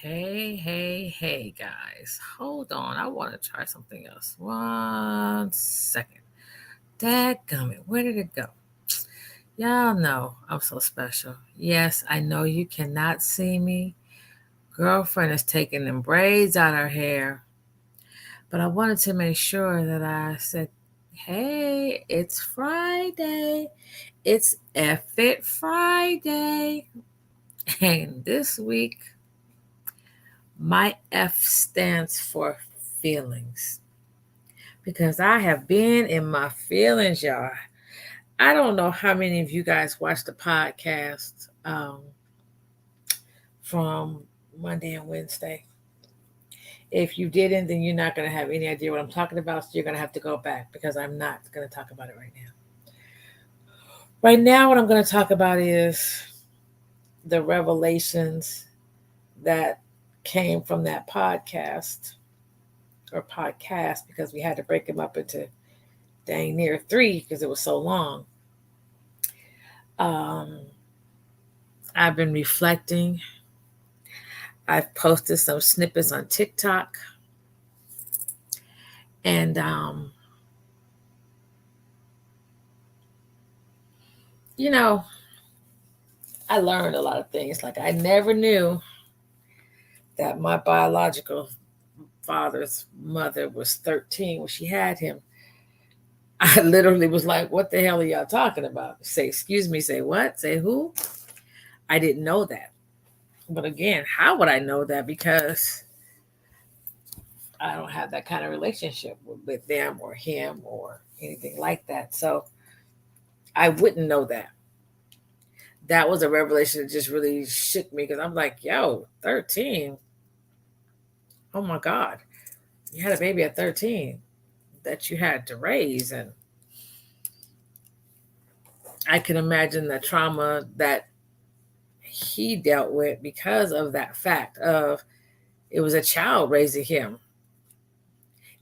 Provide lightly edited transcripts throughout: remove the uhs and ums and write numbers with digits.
Hey, guys. Hold on. I want to try something else. 1 second. Dadgummit, where did it go? Y'all know I'm so special. Yes, I know you cannot see me. Girlfriend is taking them braids out her hair. But I wanted to make sure that I said, hey, it's Friday. It's F It Friday. And this week, my F stands for feelings because I have been in my feelings, y'all. I don't know how many of you guys watch the podcast from Monday and Wednesday. If you didn't, then you're not going to have any idea what I'm talking about. So you're going to have to go back because I'm not going to talk about it right now. Right now, what I'm going to talk about is the revelations that came from that podcast because we had to break them up into dang near three because it was so long. Um, I've been reflecting. I've posted some snippets on TikTok, and you know, I learned a lot of things. Like I never knew that my biological father's mother was 13 when she had him. I literally was like, "What the hell are y'all talking about?" Say, "Excuse me." Say what? Say who? I didn't know that. But again, how would I know that? Because I don't have that kind of relationship with them or him or anything like that. So I wouldn't know that. That was a revelation that just really shook me because I'm like, yo, 13. Oh my God. You had a baby at 13 that you had to raise. And I can imagine the trauma that he dealt with because of that fact of it was a child raising him.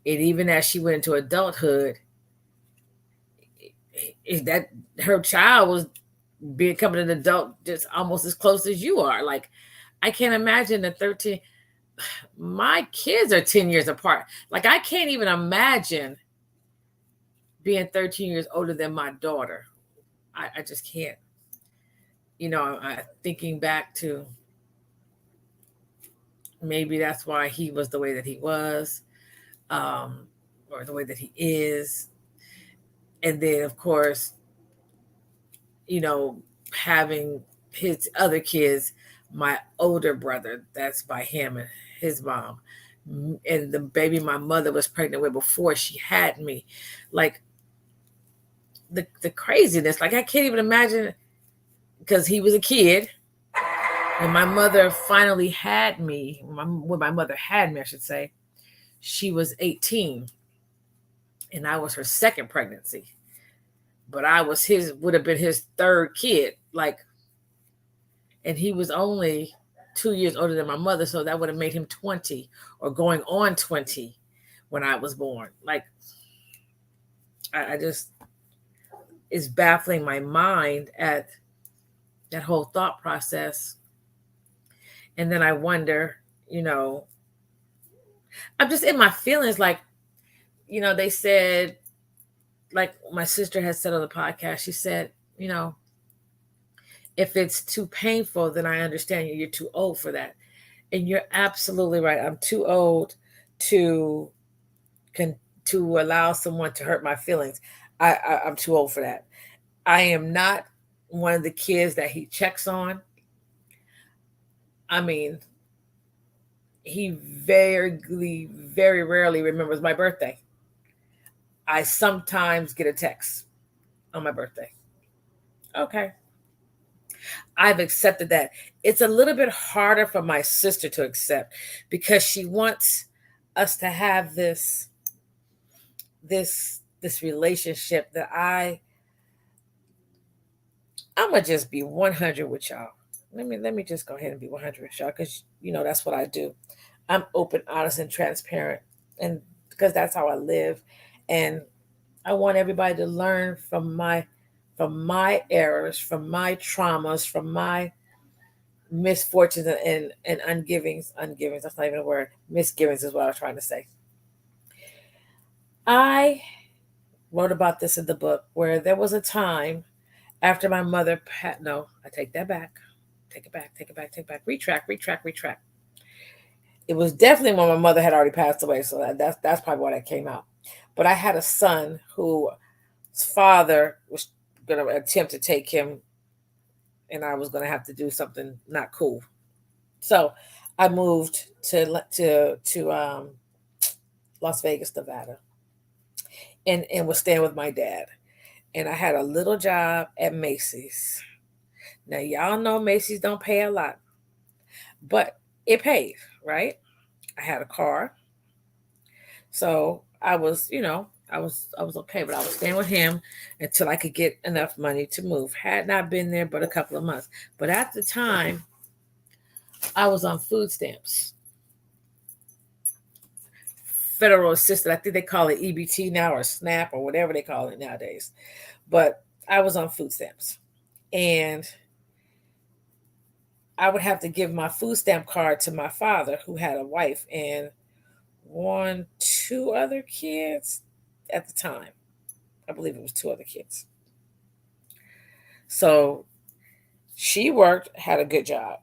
And even as she went into adulthood, that her child was becoming an adult just almost as close as you are. Like I can't imagine the 13. My kids are 10 years apart. Like I can't even imagine being 13 years older than my daughter. I just can't. Thinking back to maybe that's why he was the way that he was, um, or the way that he is. And then, of course, you know, having his other kids, my older brother, that's by him and his mom, and the baby my mother was pregnant with before she had me. Like the craziness, like I can't even imagine because he was a kid. When my mother finally had me, when my mother had me, I should say, she was 18 and I was her second pregnancy. But I was would have been his third kid. Like, and he was only 2 years older than my mother, so that would have made him 20 or going on 20 when I was born. Like, I just, it's baffling my mind at that whole thought process. And then I wonder, you know, I'm just in my feelings. Like, they said, like my sister has said on the podcast, she said, if it's too painful, then I understand you. You're too old for that. And you're absolutely right. I'm too old to con- to allow someone to hurt my feelings. I'm too old for that. I am not one of the kids that he checks on. I mean, he very rarely remembers my birthday. I sometimes get a text on my birthday. Okay. I've accepted that. It's a little bit harder for my sister to accept because she wants us to have this relationship that I'm gonna just be 100 with y'all. Let me just go ahead and be 100 with y'all because that's what I do. I'm open, honest, and transparent, and because that's how I live, and I want everybody to learn from my errors, from my traumas, from my misfortunes and ungivings. Ungivings, that's not even a word. Misgivings is what I was trying to say. I wrote about this in the book where there was a time after my mother no, I take that back. Take it back, take it back, take it back. Retract. It was definitely when my mother had already passed away, so that's probably why that came out. But I had a son whose father was going to attempt to take him, and I was going to have to do something not cool. So I moved to Las Vegas, Nevada, and was staying with my dad. And I had a little job at Macy's. Now y'all know Macy's don't pay a lot, but it paid, right? I had a car, so I was, I was okay, but I was staying with him until I could get enough money to move. Had not been there but a couple of months, but at the time I was on food stamps, federal assistance. I think they call it EBT now or SNAP or whatever they call it nowadays. But I was on food stamps, and I would have to give my food stamp card to my father, who had a wife and two other kids at the time. I believe it was two other kids. So she worked, had a good job.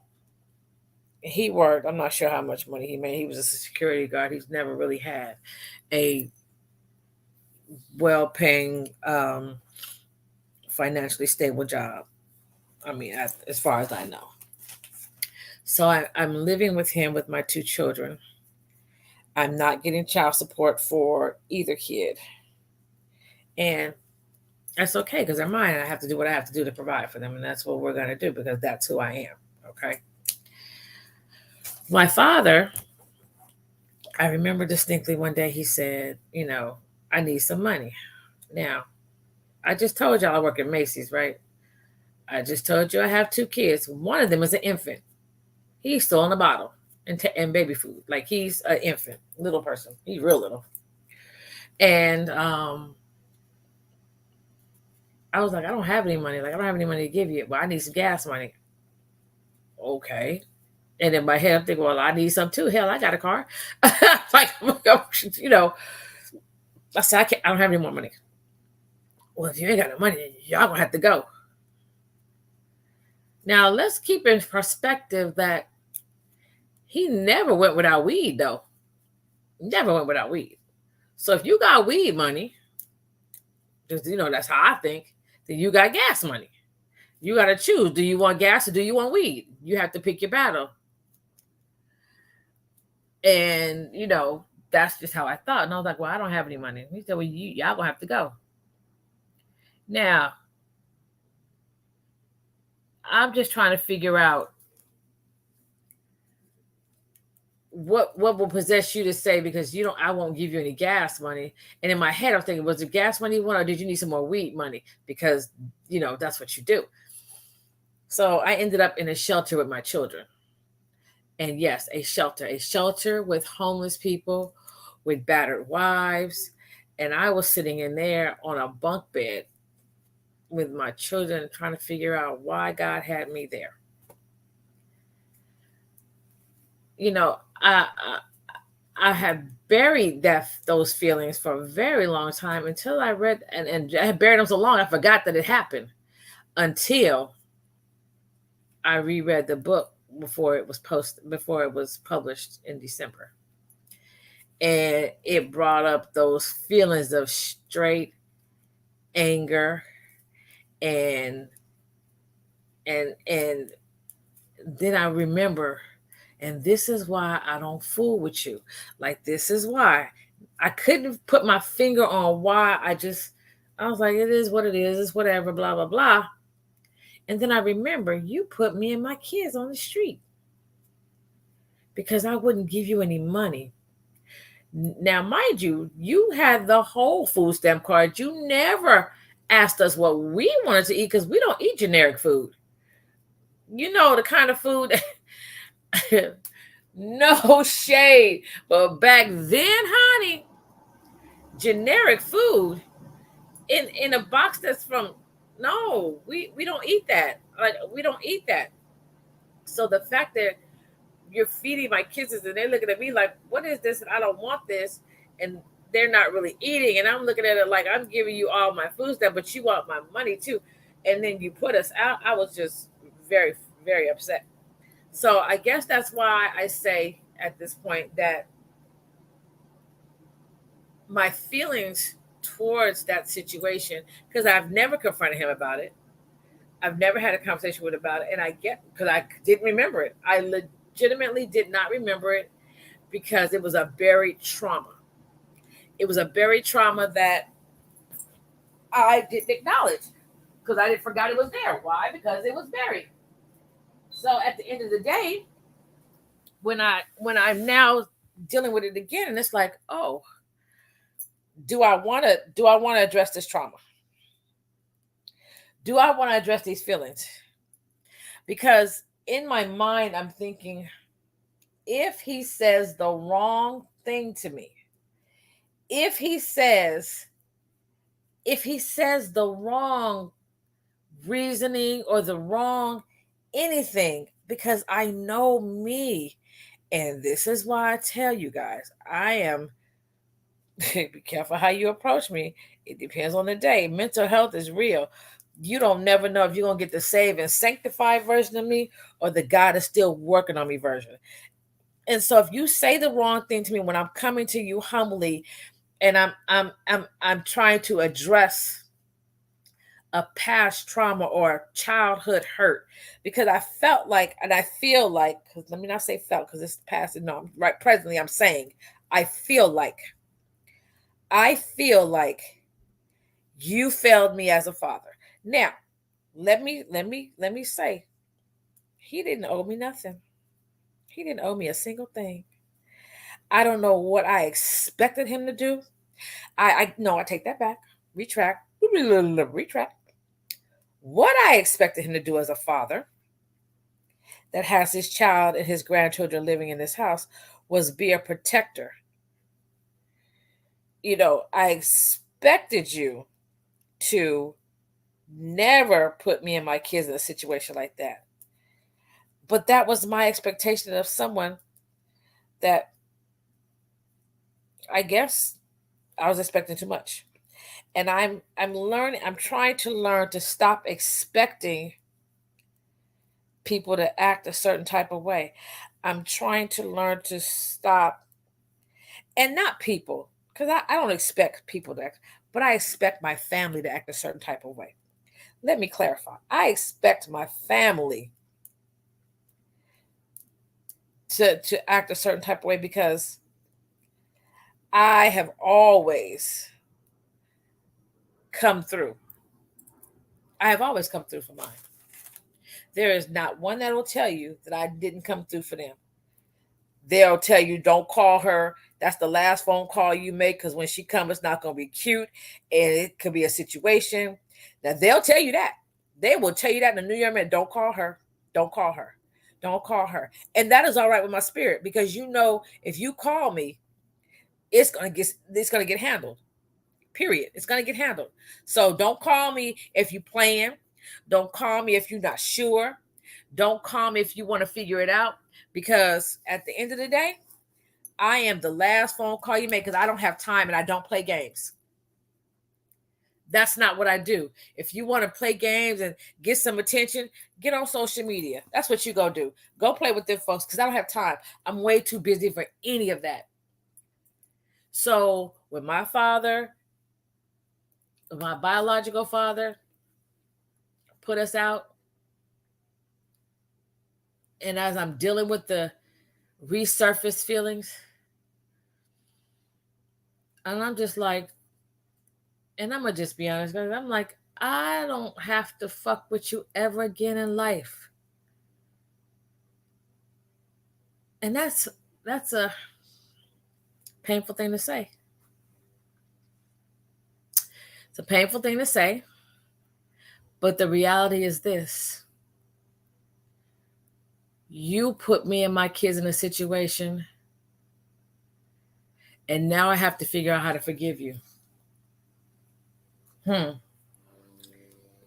He worked. I'm not sure how much money he made. He was a security guard. He's never really had a well-paying, financially stable job. I mean, as far as I know. So I'm living with him with my two children. I'm not getting child support for either kid. And that's okay because they're mine. And I have to do what I have to do to provide for them. And that's what we're going to do because that's who I am. Okay. My father, I remember distinctly one day he said, I need some money. Now, I just told y'all I work at Macy's, right? I just told you I have two kids. One of them is an infant. He's still in a bottle and baby food. Like he's an infant, little person. He's real little. And I was like, I don't have any money. Like I don't have any money to give you, but I need some gas money. Okay. And in my head, I'm thinking, well, I need some too. Hell, I got a car. Like, I said, I don't have any more money. Well, if you ain't got no money, y'all gonna have to go. Now, let's keep in perspective that he never went without weed, though. Never went without weed. So if you got weed money, just that's how I think, then you got gas money. You got to choose. Do you want gas or do you want weed? You have to pick your battle. And, that's just how I thought. And I was like, well, I don't have any money. He said, well, y'all gonna have to go. Now, I'm just trying to figure out what will possess you to say, because I won't give you any gas money. And in my head, I'm thinking, was it gas money you want, or did you need some more weed money? Because, that's what you do. So I ended up in a shelter with my children. And yes, a shelter with homeless people, with battered wives. And I was sitting in there on a bunk bed with my children trying to figure out why God had me there. I had buried those feelings for a very long time until I read and I had buried them so long I forgot that it happened until I reread the book before it was published in December. And it brought up those feelings of straight anger and then I remember, and this is why I don't fool with you. Like, this is why I couldn't put my finger on why. I was like, it is what it is. It's whatever, blah, blah, blah. And then I remember you put me and my kids on the street because I wouldn't give you any money. Now, mind you, you had the whole food stamp card. You never asked us what we wanted to eat because we don't eat generic food. The kind of food, no shade, but back then, honey, generic food in a box that's from, no, we don't eat that. Like, we don't eat that. So the fact that you're feeding my kids and they're looking at me like, what is this? And I don't want this. And they're not really eating. And I'm looking at it like, I'm giving you all my food stuff, but you want my money too. And then you put us out. I was just very, very upset. So I guess that's why I say at this point that my feelings towards that situation, because I've never confronted him about it. I've never had a conversation with him about it. And I get, because I didn't remember it. I legitimately did not remember it because it was a buried trauma. It was a buried trauma that I didn't acknowledge because I didn't forgot it was there. Why? Because it was buried. So at the end of the day, when I'm now dealing with it again, and it's like, oh, do I want to address this trauma? Do I want to address these feelings? Because in my mind, I'm thinking, if he says the wrong thing to me, if he says if he says the wrong reasoning or the wrong anything, because I know me, and this is why I tell you guys, I am be careful how you approach me. It depends on the day. Mental health is real. You don't never know if you're gonna get the saved and sanctified version of me or the God is still working on me version. And so if you say the wrong thing to me when I'm coming to you humbly and I'm trying to address a past trauma or childhood hurt, because I felt like, and I feel like, because let me not say felt because it's past, no, right, presently I'm saying I feel like you failed me as a father. Now, let me say, he didn't owe me nothing. He didn't owe me a single thing. I don't know what I expected him to do. I no, I take that back. Retract. Retract. What I expected him to do as a father that has his child and his grandchildren living in this house was be a protector. I expected you to never put me and my kids in a situation like that. But that was my expectation of someone that I guess I was expecting too much. And I'm trying to learn to stop expecting people to act a certain type of way. I'm trying to learn to stop, and not people, because I don't expect people to act, but I expect my family to act a certain type of way. Let me clarify. I expect my family to act a certain type of way because I have always come through. I have always come through for mine. There is not one that will tell you that I didn't come through for them. They'll tell you, don't call her. That's the last phone call you make because when she comes, it's not going to be cute and it could be a situation. Now, they'll tell you that. They will tell you that in the New Year, man, don't call her. Don't call her. Don't call her. And that is all right with my spirit because if you call me, it's gonna get handled. Period. It's gonna get handled. So don't call me if you plan. Don't call me if you're not sure. Don't call me if you want to figure it out. Because at the end of the day, I am the last phone call you make because I don't have time and I don't play games. That's not what I do. If you want to play games and get some attention, get on social media. That's what you go do. Go play with them folks because I don't have time. I'm way too busy for any of that. So when my biological father, put us out, and as I'm dealing with the resurfaced feelings, and I'm just like, and I'm gonna just be honest, guys, I'm like, I don't have to fuck with you ever again in life. And that's a painful thing to say. It's a painful thing to say, but the reality is this. You put me and my kids in a situation, and now I have to figure out how to forgive you.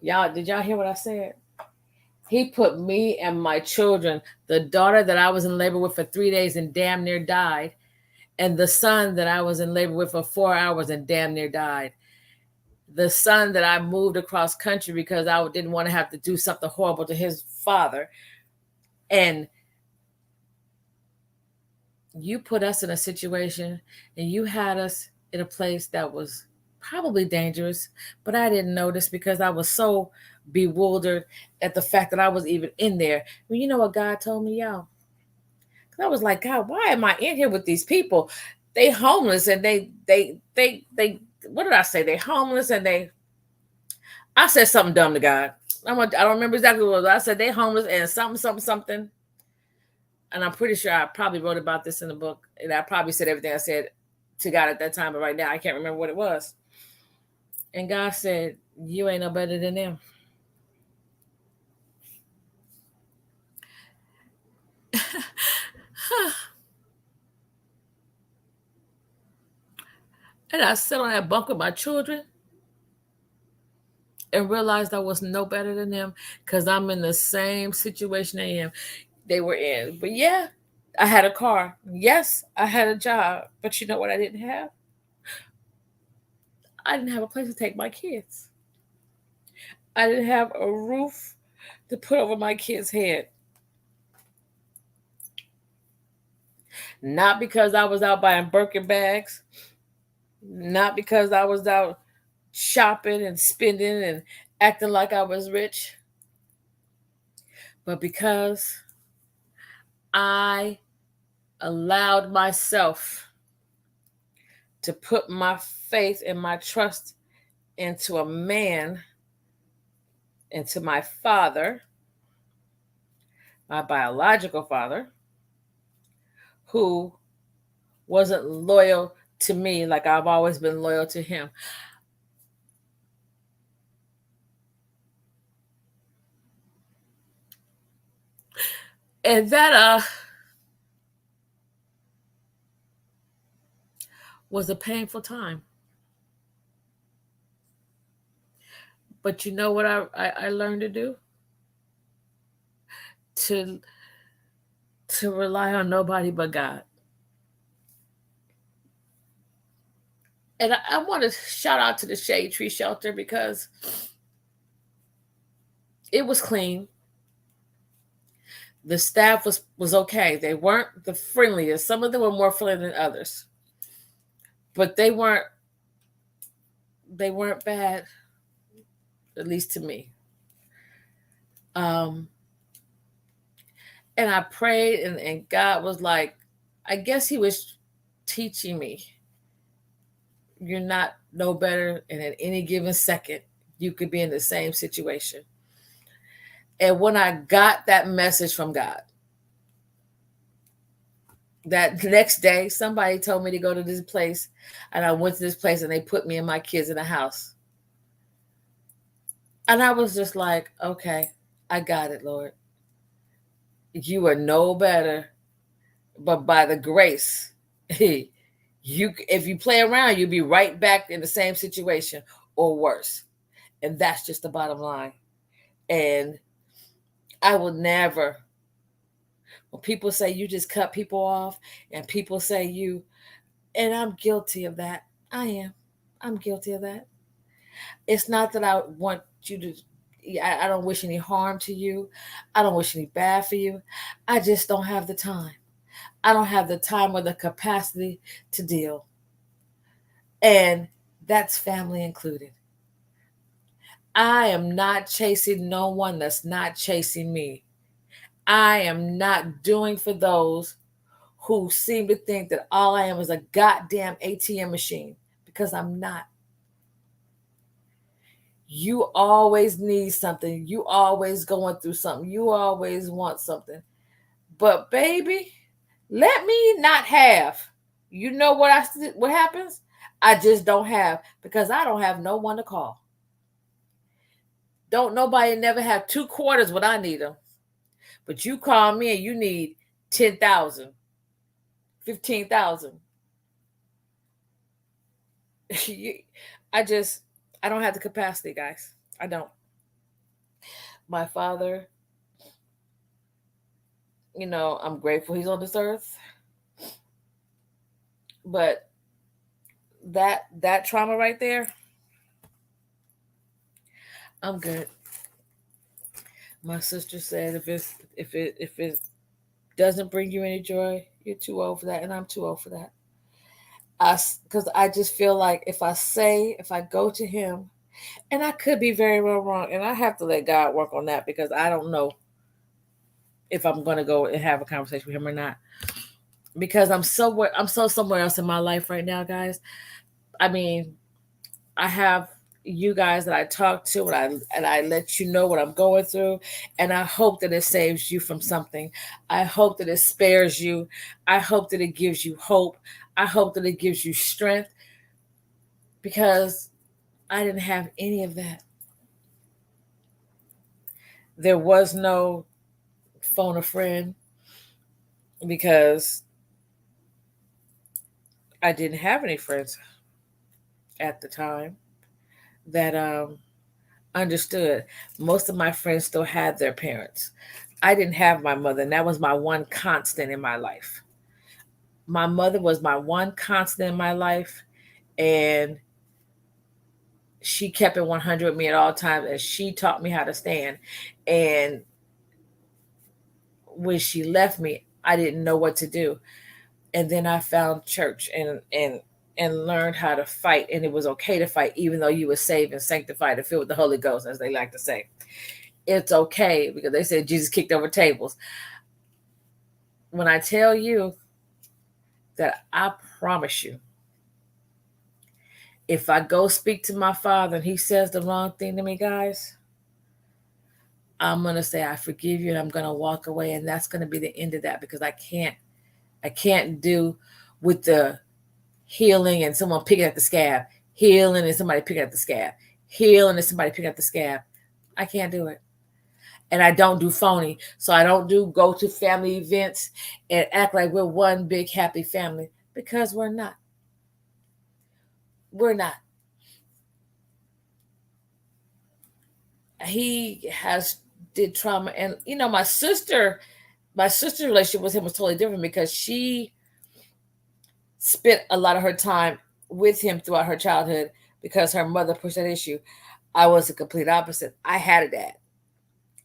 Y'all, did y'all hear what I said? He put me and my children, the daughter that I was in labor with for 3 days and damn near died, and the son that I was in labor with for 4 hours and damn near died. The son that I moved across country because I didn't want to have to do something horrible to his father. And you put us in a situation and you had us in a place that was probably dangerous, but I didn't notice because I was so bewildered at the fact that I was even in there. Well, you know what God told me, y'all? Because I was like, God, why am I in here with these people? They homeless and they what did I say? They homeless and I said something dumb to God. I don't remember exactly what it was. I said they homeless and something. And I'm pretty sure I probably wrote about this in the book, and I probably said everything I said to God at that time, but right now I can't remember what it was. And God said, "You ain't no better than them." And I sat on that bunk with my children and realized I was no better than them because I'm in the same situation they were in. But yeah, I had a car. Yes, I had a job. But you know what I didn't have? I didn't have a place to take my kids. I didn't have a roof to put over my kids' head. Not because I was out buying Birkin bags, not because I was out shopping and spending and acting like I was rich, but because I allowed myself to put my faith and my trust into a man, into my father, my biological father, who wasn't loyal to me like I've always been loyal to him. And that was a painful time. But you know what I learned to do? To rely on nobody but God. And I want to shout out to the Shade Tree Shelter because it was clean. The staff was okay. They weren't the friendliest. Some of them were more friendly than others, but they weren't bad, at least to me. Um, and I prayed, and God was like, I guess He was teaching me, you're not no better, and at any given second, you could be in the same situation. And when I got that message from God, that next day, somebody told me to go to this place, and I went to this place, and they put me and my kids in a house. And I was just like, okay, I got it, Lord. You are no better, but by the grace, you if you play around, you'll be right back in the same situation or worse. And that's just the bottom line. And I will never, when people say you just cut people off, and people say you, and I'm guilty of that. I am. I'm guilty of that. It's not that I want you to, I don't wish any harm to you. I don't wish any bad for you. I just don't have the time. I don't have the time or the capacity to deal. And that's family included. I am not chasing no one that's not chasing me. I am not doing for those who seem to think that all I am is a goddamn ATM machine, because I'm not. You always need something. You always going through something. You always want something. But baby, let me not have. You know what happens? I just don't have, because I don't have no one to call. Don't nobody never have 2 quarters when I need them. But you call me and you need 10,000, 15,000. I just, I don't have the capacity, guys. I don't. My father I'm grateful he's on this earth. But that trauma right there, I'm good. My sister said if it doesn't bring you any joy, you're too old for that, and I'm too old for that. Because I just feel like if I go to him, and I could be very well wrong, and I have to let God work on that because I don't know if I'm going to go and have a conversation with him or not. Because I'm so somewhere else in my life right now, guys. I mean, I have you guys that I talk to, and I let you know what I'm going through, and I hope that it saves you from something. I hope that it spares you. I hope that it gives you hope. I hope that it gives you strength because I didn't have any of that. There was no phone a friend because I didn't have any friends at the time that understood. Most of my friends still had their parents. I didn't have my mother, and that was my one constant in my life. My mother was my one constant in my life, and she kept it 100 with me at all times, and she taught me how to stand. And when she left me, I didn't know what to do. And then I found church and learned how to fight, and it was okay to fight, even though you were saved and sanctified and filled with the Holy Ghost, as they like to say. It's okay because they said Jesus kicked over tables. When I tell you that, I promise you, if I go speak to my father and he says the wrong thing to me, guys, I'm gonna say I forgive you and I'm gonna walk away, and that's gonna be the end of that because I can't do with the healing and someone picking at the scab, healing and somebody picking at the scab, healing and somebody picking at the scab. I can't do it. And I don't do phony. So I don't do go to family events and act like we're one big happy family because we're not. We're not. He has did trauma, and my sister's relationship with him was totally different because she spent a lot of her time with him throughout her childhood because her mother pushed that issue. I was the complete opposite. I had a dad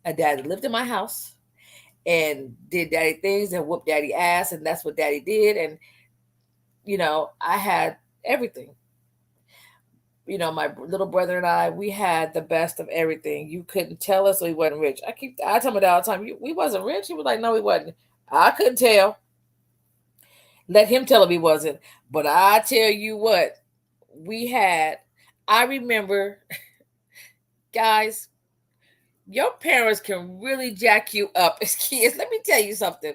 that lived in my house and did daddy things and whooped daddy ass, and that's what daddy did. And I had everything. My little brother and I, we had the best of everything. You couldn't tell us we wasn't rich. I tell my dad all the time, we wasn't rich. He was like, no, we wasn't. I couldn't tell. Let him tell him he wasn't. But I tell you what, we had. I remember, guys, your parents can really jack you up as kids. Let me tell you something.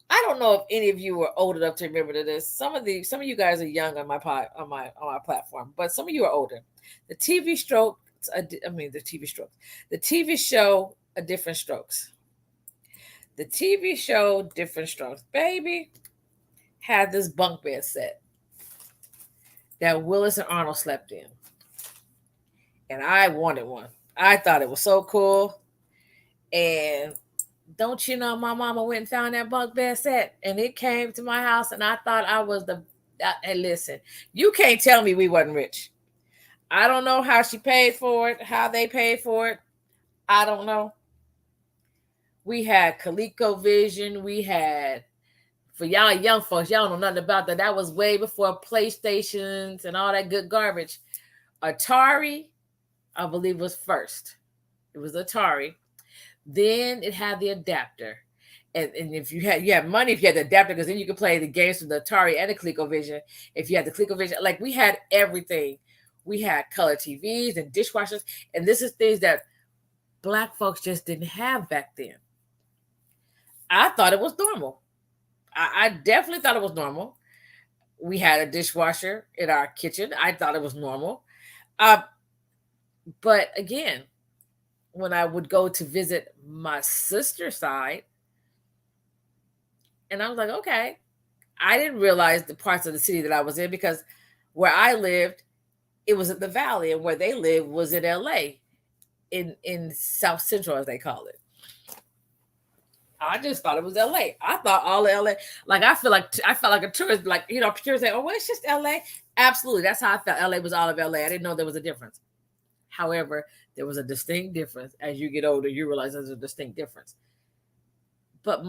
I don't know if any of you are old enough to remember this. Some of you guys are young on my platform, but some of you are older. The TV stroke, I mean the TV stroke, the TV show, A Different Strokes. The TV show, Different Strokes, baby, had this bunk bed set that Willis and Arnold slept in, and I wanted one. I thought it was so cool, and don't you know, my mama went and found that bunk bed set, and it came to my house, and I thought I was the. And listen, you can't tell me we wasn't rich. I don't know how she paid for it, how they paid for it. I don't know. We had ColecoVision. We had, for y'all young folks, y'all don't know nothing about that. That was way before PlayStations and all that good garbage. Atari, I believe, was first. It was Atari. Then it had the adapter. And if you had money, if you had the adapter, because then you could play the games from the Atari and the ColecoVision. If you had the ColecoVision, like we had everything. We had color TVs and dishwashers. And this is things that Black folks just didn't have back then. I thought it was normal. I definitely thought it was normal. We had a dishwasher in our kitchen. I thought it was normal. Uh, but again, when I would go to visit my sister's side, and I was like, okay, I didn't realize the parts of the city that I was in because where I lived, it was in the valley, and where they lived was in LA, in South Central, as they call it. I just thought it was LA. I thought all of LA, like I felt like a tourist, like tourists say, "Oh, well, it's just LA." Absolutely, that's how I felt. LA was all of LA. I didn't know there was a difference. However, there was a distinct difference. As you get older, you realize there's a distinct difference. But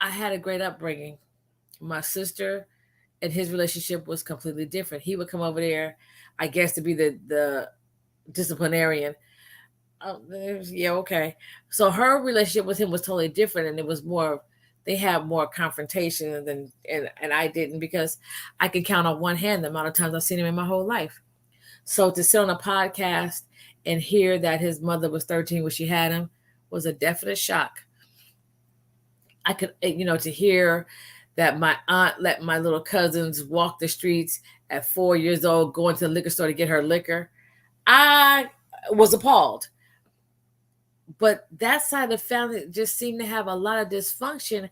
I had a great upbringing. My sister and his relationship was completely different. He would come over there, I guess, to be the disciplinarian. Yeah, okay. So her relationship with him was totally different, and it was more. They had more confrontation than, and I didn't, because I could count on one hand the amount of times I've seen him in my whole life. So to sit on a podcast and hear that his mother was 13 when she had him was a definite shock. I could, to hear that my aunt let my little cousins walk the streets at 4 years old, going to the liquor store to get her liquor. I was appalled. But that side of the family just seemed to have a lot of dysfunction.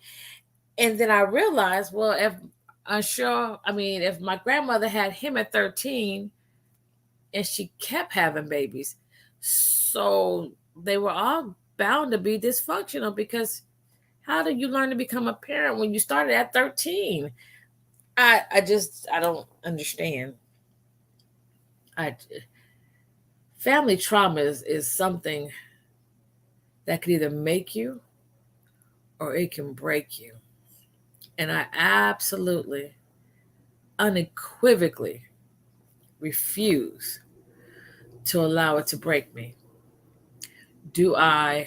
And then I realized, well, if my grandmother had him at 13 and she kept having babies, so they were all bound to be dysfunctional, because how do you learn to become a parent when you started at 13? I don't understand. I Family trauma is something that could either make you or it can break you. And I absolutely, unequivocally refuse to allow it to break me. Do I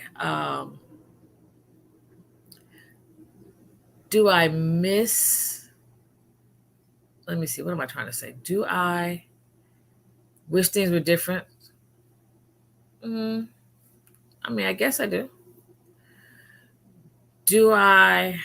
miss? Let me see. What am I trying to say? Do I wish things were different? Mm, I guess I do. Do I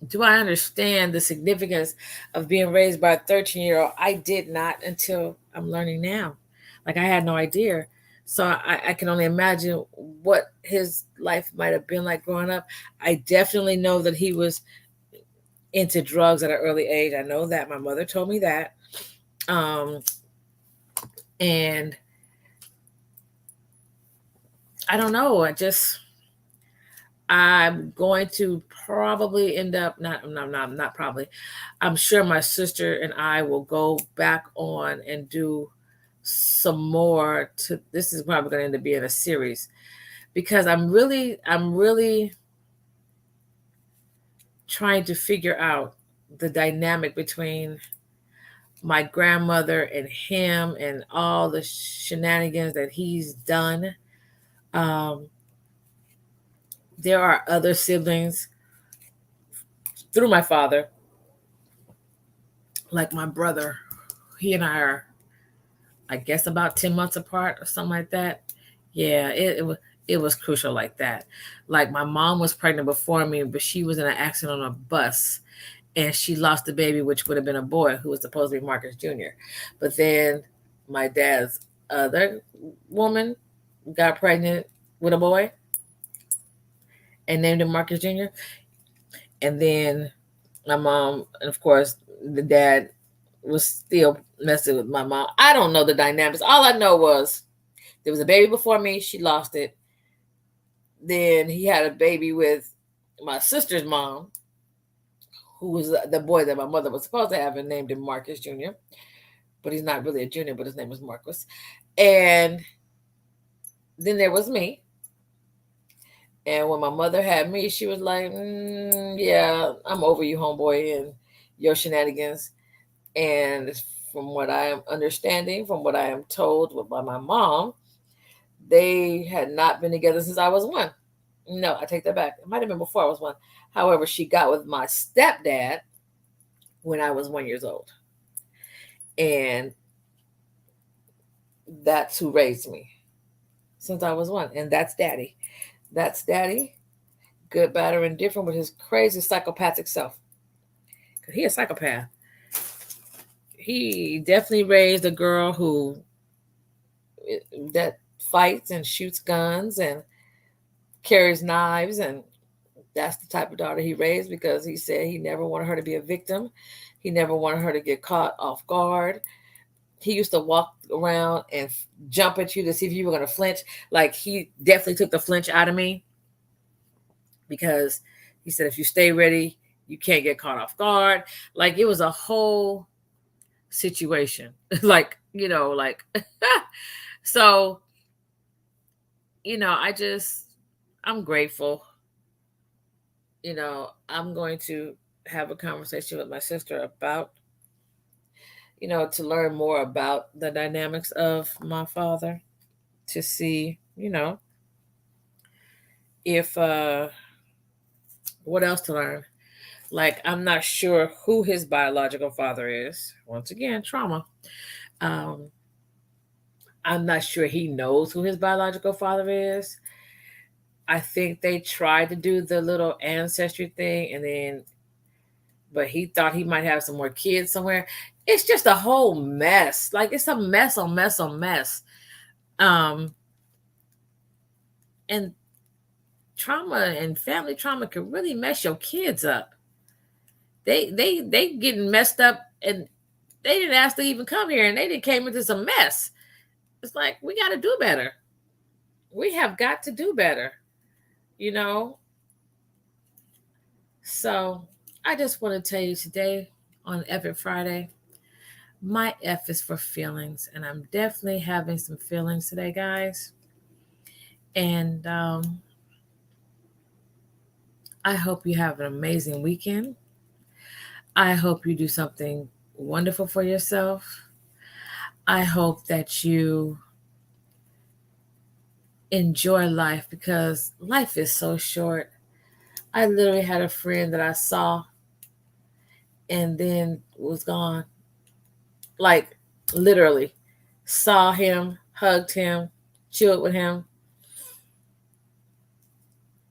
understand the significance of being raised by a 13-year-old? I did not, until I'm learning now. Like, I had no idea. So I can only imagine what his life might have been like growing up. I definitely know that he was into drugs at an early age. I know that. My mother told me that. And I don't know. I'm going to probably end up not probably. I'm sure my sister and I will go back on and do some more to this. Is probably going to end up being a series, because I'm really trying to figure out the dynamic between my grandmother and him, and all the shenanigans that he's done. Um, there are other siblings through my father, like my brother. He and I are, I guess, about 10 months apart or something like that. Yeah, it was crucial like that. Like, my mom was pregnant before me, but she was in an accident on a bus, and she lost the baby, which would have been a boy who was supposed to be Marcus Jr. But then my dad's other woman got pregnant with a boy and named him Marcus Jr. And then my mom, and of course, the dad was still messing with my mom. I don't know the dynamics. All I know was there was a baby before me. She lost it. Then he had a baby with my sister's mom, who was the boy that my mother was supposed to have, and named him Marcus Jr. But he's not really a junior, but his name was Marcus. And then there was me. And when my mother had me, she was like, yeah, I'm over you, homeboy, and your shenanigans. And from what I am understanding, from what I am told by my mom, they had not been together since I was one. No, I take that back. It might have been before I was one. However, she got with my stepdad when I was 1 year old. And that's who raised me since I was one. And that's daddy. That's daddy. Good, bad, or indifferent, with his crazy psychopathic self. Because he a psychopath. He definitely raised a girl that fights and shoots guns and carries knives, and that's the type of daughter he raised, because he said he never wanted her to be a victim. He never wanted her to get caught off guard. He used to walk around and jump at you to see if you were going to flinch. Like, he definitely took the flinch out of me, because he said, if you stay ready, you can't get caught off guard. Like, it was a whole situation. Like, like, so, I'm grateful. I'm going to have a conversation with my sister about, to learn more about the dynamics of my father, to see, if what else to learn. Like, I'm not sure who his biological father is. Once again, trauma. Um, I'm not sure he knows who his biological father is. I think they tried to do the little ancestry thing, but he thought he might have some more kids somewhere. It's just a whole mess. Like, it's a mess on mess on mess. Um, and trauma and family trauma can really mess your kids up. They getting messed up, and they didn't ask to even come here, and they didn't came into some mess. It's like, we got to do better. We have got to do better, you know. So I just want to tell you today on Epic Friday, my F is for feelings, and I'm definitely having some feelings today, guys. And I hope you have an amazing weekend. I hope you do something wonderful for yourself. I hope that you enjoy life, because life is so short. I literally had a friend that I saw and then was gone. Like, literally, saw him, hugged him, chilled with him,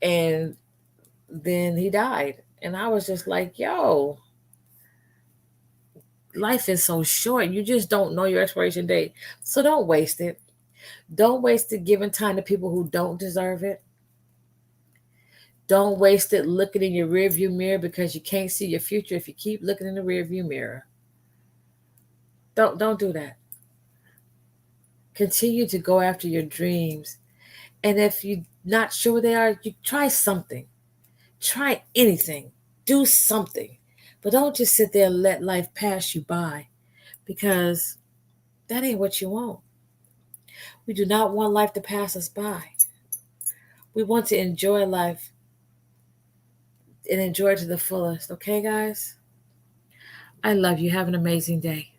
and then he died. And I was just like, yo, life is so short. You just don't know your expiration date. So don't waste it. Don't waste it giving time to people who don't deserve it. Don't waste it looking in your rearview mirror, because you can't see your future if you keep looking in the rearview mirror. Don't do that. Continue to go after your dreams. And if you're not sure what they are, you try something. Try anything. Do something. But don't just sit there and let life pass you by, because that ain't what you want. We do not want life to pass us by. We want to enjoy life and enjoy it to the fullest. Okay, guys? I love you. Have an amazing day.